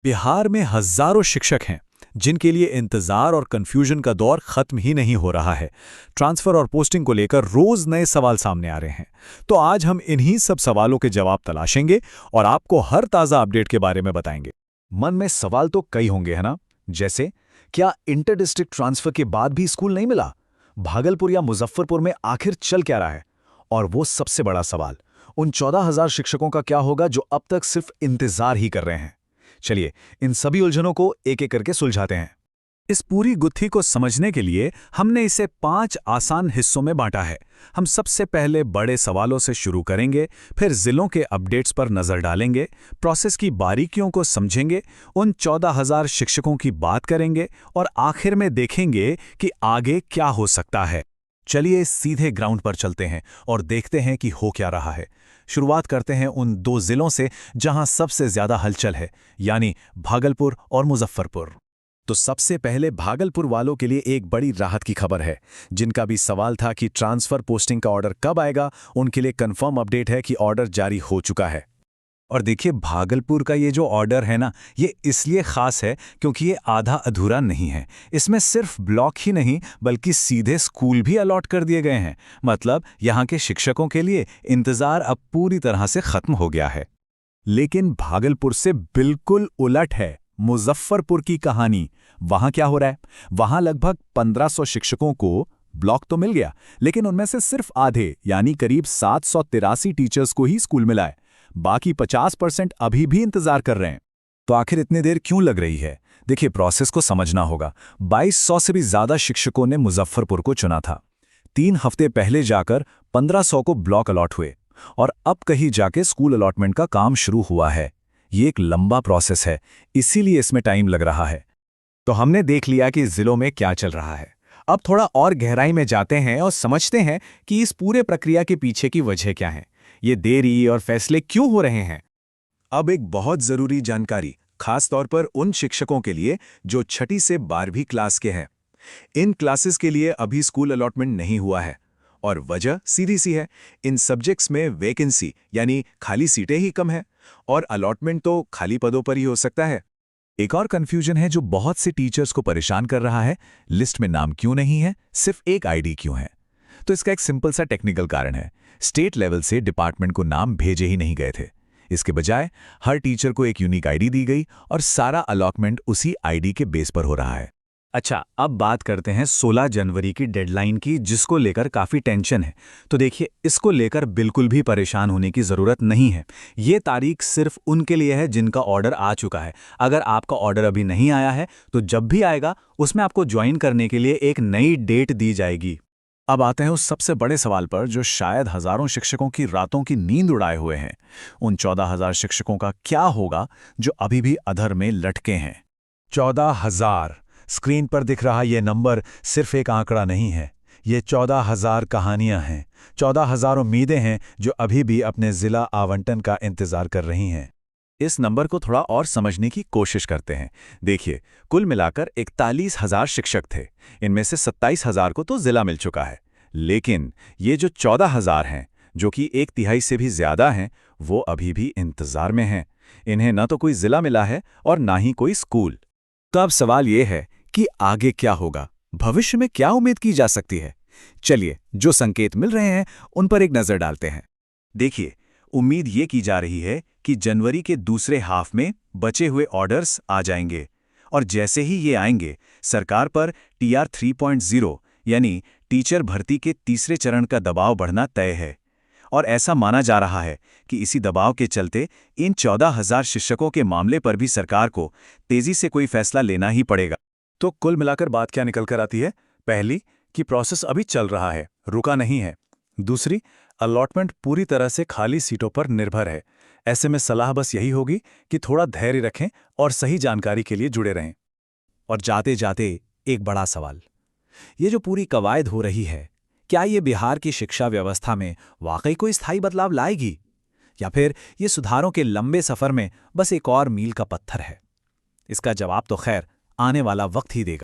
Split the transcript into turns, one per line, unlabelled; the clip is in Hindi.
बिहार में हजारों शिक्षक हैं जिनके लिए इंतजार और कंफ्यूजन का दौर खत्म ही नहीं हो रहा है। ट्रांसफर और पोस्टिंग को लेकर रोज नए सवाल सामने आ रहे हैं। तो आज हम इन्हीं सब सवालों के जवाब तलाशेंगे और आपको हर ताज़ा अपडेट के बारे में बताएंगे।
मन में सवाल तो कई होंगे, है ना? जैसे, क्या इंटर डिस्ट्रिक्ट ट्रांसफर के बाद भी स्कूल नहीं मिला? भागलपुर या मुजफ्फरपुर में आखिर चल क्या रहा है? और वो सबसे बड़ा सवाल, उन 14,000 शिक्षकों का क्या होगा जो अब तक सिर्फ इंतजार ही कर रहे हैं? चलिए, इन सभी उलझनों को एक एक करके सुलझाते हैं।
इस पूरी गुत्थी को समझने के लिए हमने इसे 5 आसान हिस्सों में बांटा है। हम सबसे पहले बड़े सवालों से शुरू करेंगे, फिर जिलों के अपडेट्स पर नजर डालेंगे, प्रोसेस की बारीकियों को समझेंगे, उन 14,000 शिक्षकों की बात करेंगे और आखिर में देखेंगे कि आगे क्या हो सकता है। चलिए सीधे ग्राउंड पर चलते हैं और देखते हैं कि हो क्या रहा है। शुरुआत करते हैं उन 2 जिलों से जहां सबसे ज्यादा हलचल है, यानी भागलपुर और मुजफ्फरपुर।
तो सबसे पहले भागलपुर वालों के लिए एक बड़ी राहत की खबर है। जिनका भी सवाल था कि ट्रांसफर पोस्टिंग का ऑर्डर कब आएगा, उनके लिए कंफर्म अपडेट है कि ऑर्डर जारी हो चुका है।
और देखिए, भागलपुर का ये जो ऑर्डर है ना, ये इसलिए खास है क्योंकि ये आधा अधूरा नहीं है। इसमें सिर्फ ब्लॉक ही नहीं बल्कि सीधे स्कूल भी अलॉट कर दिए गए हैं। मतलब यहाँ के शिक्षकों के लिए इंतजार अब पूरी तरह से खत्म हो गया है। लेकिन भागलपुर से बिल्कुल उलट है मुजफ्फरपुर की कहानी। वहां क्या हो रहा है? वहां लगभग 1500 शिक्षकों को ब्लॉक तो मिल गया, लेकिन उनमें से सिर्फ आधे यानी करीब 783 टीचर्स को ही स्कूल मिला है। बाकी 50% अभी भी इंतजार कर रहे हैं।
तो आखिर इतनी देर क्यों लग रही है? देखिए, प्रोसेस को समझना होगा। 2200 से भी ज्यादा शिक्षकों ने मुजफ्फरपुर को चुना था। 3 हफ्ते पहले जाकर 1500 को ब्लॉक अलॉट हुए और अब कहीं जाके स्कूल अलॉटमेंट का काम शुरू हुआ है। ये एक लंबा प्रोसेस है, इसीलिए इसमें टाइम लग रहा है।
तो हमने देख लिया कि जिलों में क्या चल रहा है। अब थोड़ा और गहराई में जाते हैं और समझते हैं कि इस पूरे प्रक्रिया के पीछे की वजह क्या है। ये देरी और फैसले क्यों हो रहे हैं।
अब एक बहुत जरूरी जानकारी, खास तौर पर उन शिक्षकों के लिए जो 6ठी से 12वीं क्लास के हैं। इन क्लासेस के लिए अभी स्कूल अलॉटमेंट नहीं हुआ है और वजह सीधी सी है, इन सब्जेक्ट्स में वैकेंसी यानी खाली सीटें ही कम है और अलॉटमेंट तो खाली पदों पर ही हो सकता है।
एक और कंफ्यूजन है जो बहुत से टीचर्स को परेशान कर रहा है। लिस्ट में नाम क्यों नहीं है, सिर्फ एक आईडी क्यों है? तो इसका एक सिंपल सा टेक्निकल कारण है। स्टेट लेवल से डिपार्टमेंट को नाम भेजे ही नहीं गए थे। इसके बजाय हर टीचर को एक यूनिक आईडी दी गई और सारा अलॉटमेंट उसी आईडी के बेस पर हो रहा है।
अच्छा, अब बात करते हैं 16 जनवरी की डेडलाइन की, जिसको लेकर काफ़ी टेंशन है। तो देखिए, इसको लेकर बिल्कुल भी परेशान होने की ज़रूरत नहीं है। ये तारीख सिर्फ उनके लिए है जिनका ऑर्डर आ चुका है। अगर आपका ऑर्डर अभी नहीं आया है तो जब भी आएगा उसमें आपको ज्वाइन करने के लिए एक नई डेट दी जाएगी।
अब आते हैं उस सबसे बड़े सवाल पर जो शायद हजारों शिक्षकों की रातों की नींद उड़ाए हुए हैं। उन 14,000 शिक्षकों का क्या होगा जो अभी भी अधर में लटके हैं?
14,000। स्क्रीन पर दिख रहा ये नंबर सिर्फ एक आंकड़ा नहीं है, ये 14,000 कहानियां हैं। 14,000 उम्मीदें हैं जो अभी भी अपने जिला आवंटन का इंतजार कर रही हैं।
इस नंबर को थोड़ा और समझने की कोशिश करते हैं। देखिए, कुल मिलाकर 41,000 शिक्षक थे। इनमें से 27,000 को तो जिला मिल चुका है, लेकिन ये जो 14,000 हैं, जो कि 1/3 से भी ज्यादा हैं, वो अभी भी इंतजार में हैं। इन्हें न तो कोई जिला मिला है और ना ही कोई स्कूल।
तो अब सवाल ये है कि आगे क्या होगा, भविष्य में क्या उम्मीद की जा सकती है। चलिए, जो संकेत मिल रहे हैं उन पर एक नजर डालते हैं।
देखिए, उम्मीद ये की जा रही है कि जनवरी के दूसरे हाफ में बचे हुए ऑर्डर्स आ जाएंगे और जैसे ही ये आएंगे, सरकार पर TR 3.0 यानी टीचर भर्ती के तीसरे चरण का दबाव बढ़ना तय है। और ऐसा माना जा रहा है कि इसी दबाव के चलते इन 14,000 शिक्षकों के मामले पर भी सरकार को तेजी से कोई फैसला लेना ही पड़ेगा।
तो कुल मिलाकर बात क्या निकल कर आती है? पहली, कि प्रोसेस अभी चल रहा है, रुका नहीं है। दूसरी, अलॉटमेंट पूरी तरह से खाली सीटों पर निर्भर है। ऐसे में सलाह बस यही होगी कि थोड़ा धैर्य रखें और सही जानकारी के लिए जुड़े रहें।
और जाते जाते एक बड़ा सवाल, ये जो पूरी कवायद हो रही है, क्या ये बिहार की शिक्षा व्यवस्था में वाकई कोई स्थायी बदलाव लाएगी, या फिर ये सुधारों के लंबे सफर में बस एक और मील का पत्थर है? इसका जवाब तो खैर आने वाला वक्त ही देगा।